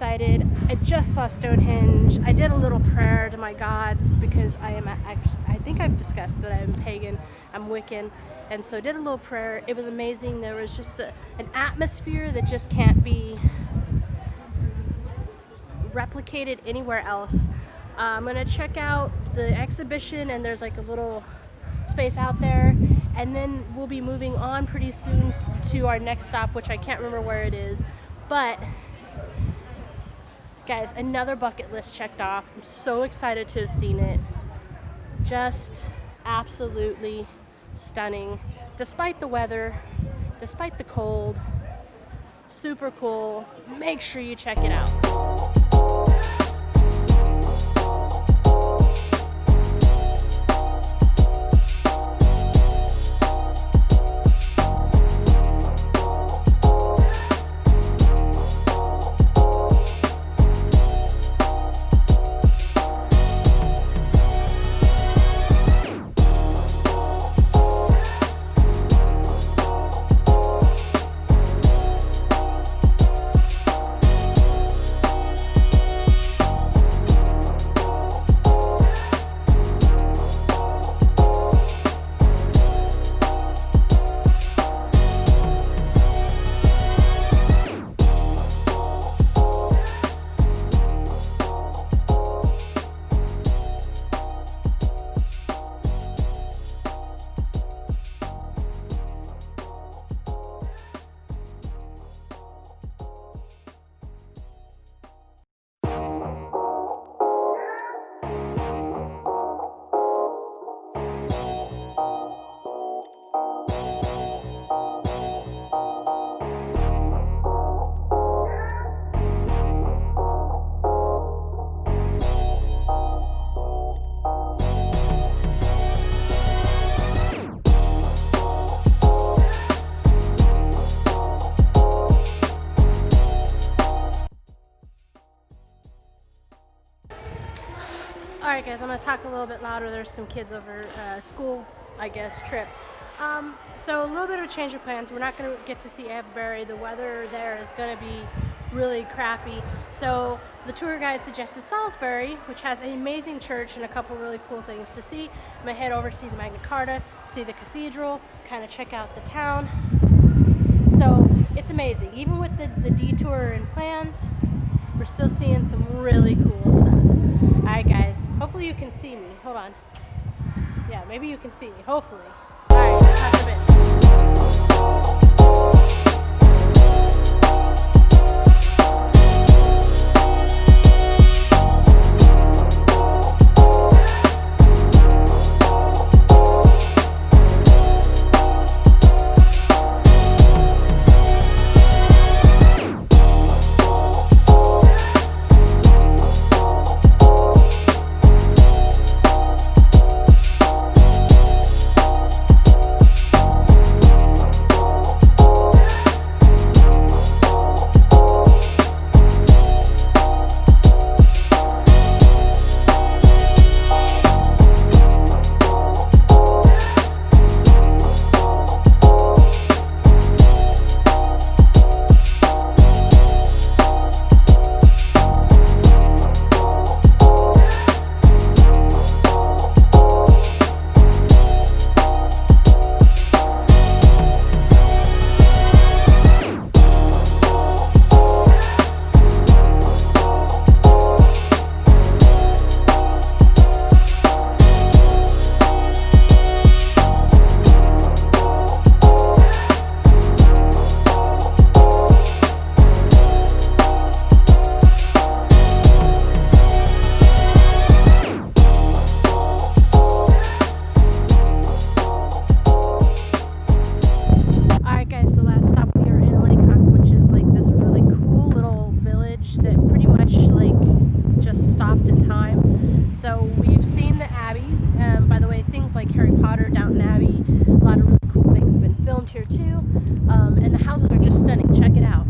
excited. I just saw Stonehenge. I did a little prayer to my gods because I think I've discussed that I'm pagan, I'm Wiccan, and so did a little prayer. It was amazing. There was just an atmosphere that just can't be replicated anywhere else. I'm gonna check out the exhibition, and there's like a little space out there, and then we'll be moving on pretty soon to our next stop, which I can't remember where it is. But guys, another bucket list checked off. I'm so excited to have seen it. Just absolutely stunning, despite the weather, despite the cold. Super cool. Make sure you check it out. Alright guys, I'm going to talk a little bit louder. There's some kids over school, I guess, trip. So a little bit of a change of plans. We're not going to get to see Avebury. The weather there is going to be really crappy. So the tour guide suggested Salisbury, which has an amazing church and a couple really cool things to see. I'm going to head over, see the Magna Carta, see the cathedral, kind of check out the town. So it's amazing. Even with the detour and plans, we're still seeing some really cool stuff. Alright guys, hopefully you can see me. Hold on. Yeah, maybe you can see me. Hopefully. Alright, talk in a bit. And the houses are just stunning. Check it out.